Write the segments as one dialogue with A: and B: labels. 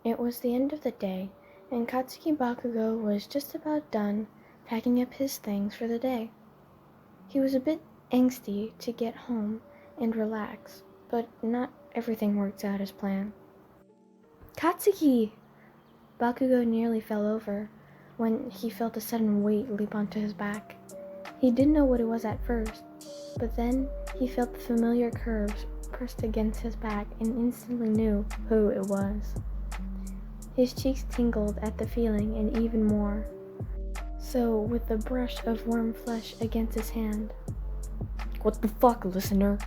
A: It was the end of the day, and Katsuki Bakugo was just about done packing up his things for the day. He was a bit angsty to get home and relax, but not everything worked out as planned. Katsuki! Bakugo nearly fell over when he felt a sudden weight leap onto his back. He didn't know what it was at first, but then he felt the familiar curves pressed against his back and instantly knew who it was. His cheeks tingled at the feeling and even more so with the brush of warm flesh against his hand.
B: What the fuck, listener?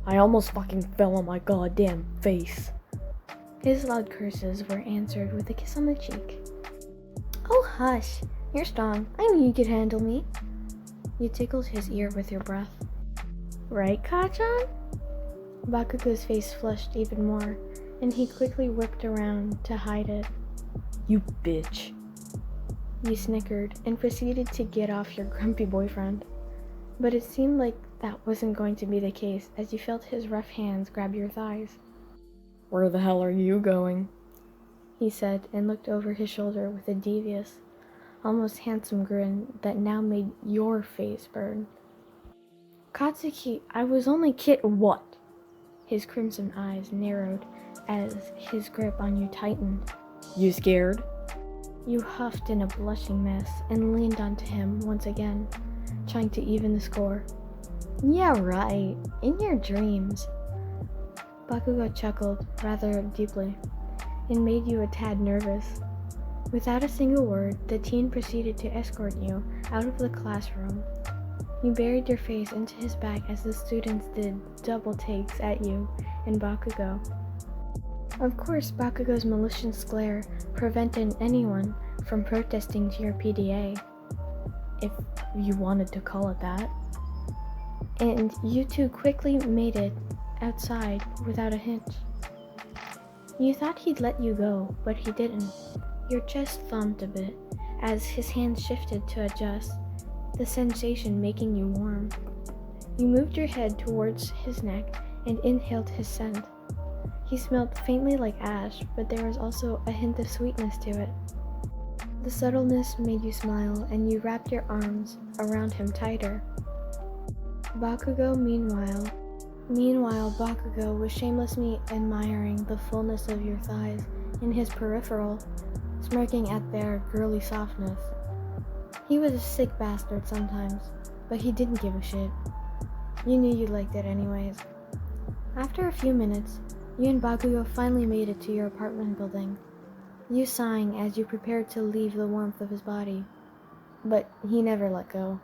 B: I almost fucking fell on my goddamn face.
A: His loud curses were answered with a kiss on the cheek. Oh hush, you're strong. I knew you could handle me. You tickled his ear with your breath. Right, Kachan? Bakugo's face flushed even more, and he quickly whipped around to hide it.
B: You bitch.
A: You snickered and proceeded to get off your grumpy boyfriend. But it seemed like that wasn't going to be the case as you felt his rough hands grab your thighs.
B: Where the hell are you going?
A: He said and looked over his shoulder with a devious, almost handsome grin that now made your face burn. Katsuki, I was only
B: What?
A: His crimson eyes narrowed as his grip on you tightened.
B: You scared?
A: You huffed in a blushing mess and leaned onto him once again, trying to even the score. Yeah, right. In your dreams. Bakugo chuckled rather deeply and made you a tad nervous. Without a single word, the teen proceeded to escort you out of the classroom. You buried your face into his back as the students did double takes at you and Bakugo. Of course, Bakugo's malicious glare prevented anyone from protesting to your PDA, if you wanted to call it that. And you two quickly made it outside without a hitch. You thought he'd let you go, but he didn't. Your chest thumped a bit as his hand shifted to adjust, the sensation making you warm. You moved your head towards his neck and inhaled his scent. He smelled faintly like ash, but there was also a hint of sweetness to it. The subtleness made you smile, and you wrapped your arms around him tighter. Bakugo, meanwhile, Bakugo was shamelessly admiring the fullness of your thighs in his peripheral, smirking at their girly softness. He was a sick bastard sometimes, but he didn't give a shit. You knew you liked it anyways. After a few minutes, you and Bakugo finally made it to your apartment building, you sighing as you prepared to leave the warmth of his body. But he never let go.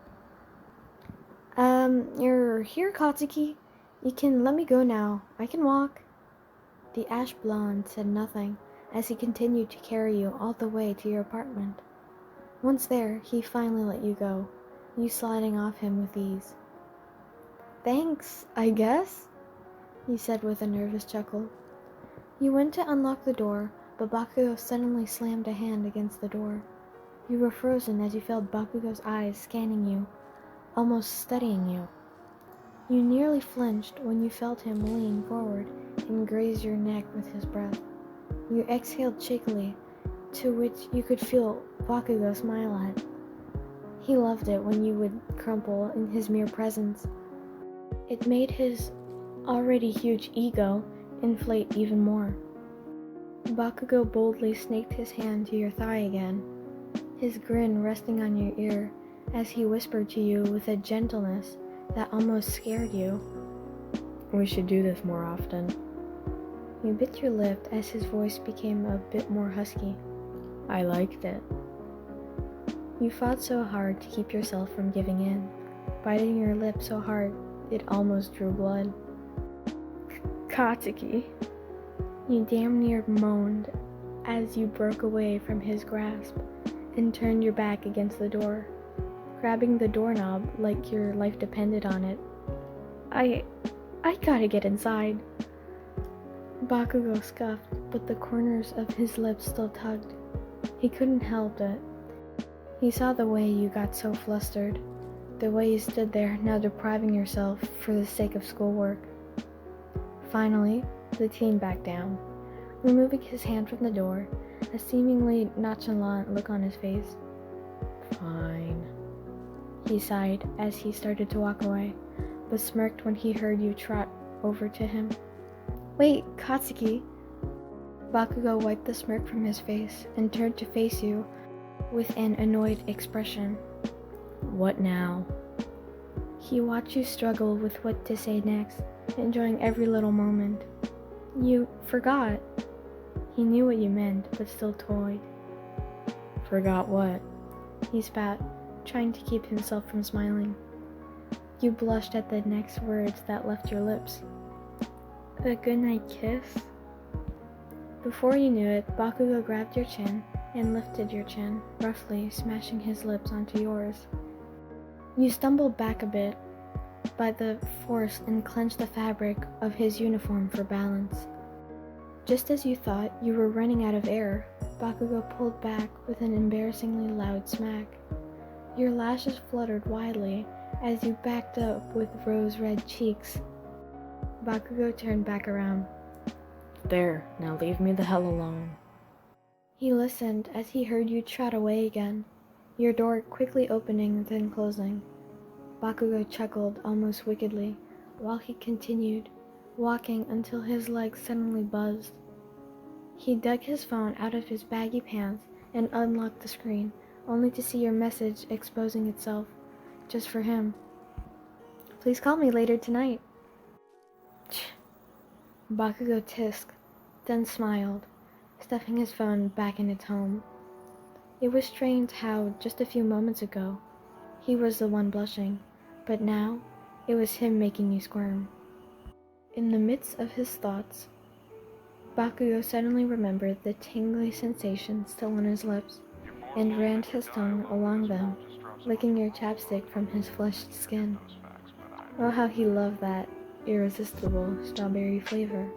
A: You're here, Katsuki. You can let me go now. I can walk. The ash blonde said nothing as he continued to carry you all the way to your apartment. Once there, he finally let you go, you sliding off him with ease. Thanks, I guess, he said with a nervous chuckle. You went to unlock the door, but Bakugo suddenly slammed a hand against the door. You were frozen as you felt Bakugo's eyes scanning you, almost studying you. You nearly flinched when you felt him lean forward and graze your neck with his breath. You exhaled cheekily, to which you could feel Bakugo smile at. He loved it when you would crumple in his mere presence. It made his already huge ego inflate even more. Bakugo boldly snaked his hand to your thigh again, his grin resting on your ear as he whispered to you with a gentleness that almost scared you.
B: We should do this more often.
A: You bit your lip as his voice became a bit more husky.
B: I liked it.
A: You fought so hard to keep yourself from giving in, biting your lip so hard it almost drew blood. Katsuki, you damn near moaned as you broke away from his grasp and turned your back against the door, grabbing the doorknob like your life depended on it. I gotta get inside. Bakugo scuffed, but the corners of his lips still tugged. He couldn't help it. He saw the way you got so flustered, the way you stood there now depriving yourself for the sake of schoolwork. Finally, the teen backed down, removing his hand from the door, a seemingly nonchalant look on his face.
B: Fine.
A: He sighed as he started to walk away, but smirked when he heard you trot over to him. Wait, Katsuki! Bakugo wiped the smirk from his face and turned to face you with an annoyed expression.
B: What now?
A: He watched you struggle with what to say next, enjoying every little moment. You forgot. He knew what you meant, but still toyed.
B: Forgot what?
A: He spat, trying to keep himself from smiling. You blushed at the next words that left your lips. A goodnight kiss? Before you knew it, Bakugo grabbed your chin and lifted your chin, roughly smashing his lips onto yours. You stumbled back a bit by the force and clenched the fabric of his uniform for balance. Just as you thought you were running out of air, Bakugo pulled back with an embarrassingly loud smack. Your lashes fluttered wildly as you backed up with rose-red cheeks. Bakugo turned back around.
B: There, now leave me the hell alone.
A: He listened as he heard you trot away again, your door quickly opening then closing. Bakugo chuckled almost wickedly while he continued, walking until his legs suddenly buzzed. He dug his phone out of his baggy pants and unlocked the screen, only to see your message exposing itself, just for him. Please call me later tonight. Bakugo tisked, then smiled, stuffing his phone back in its home. It was strange how, just a few moments ago, he was the one blushing, but now it was him making you squirm. In the midst of his thoughts, Bakugo suddenly remembered the tingly sensation still on his lips, and ran his tongue along them, licking your chapstick from his flushed skin. Oh, how he loved that irresistible strawberry flavor.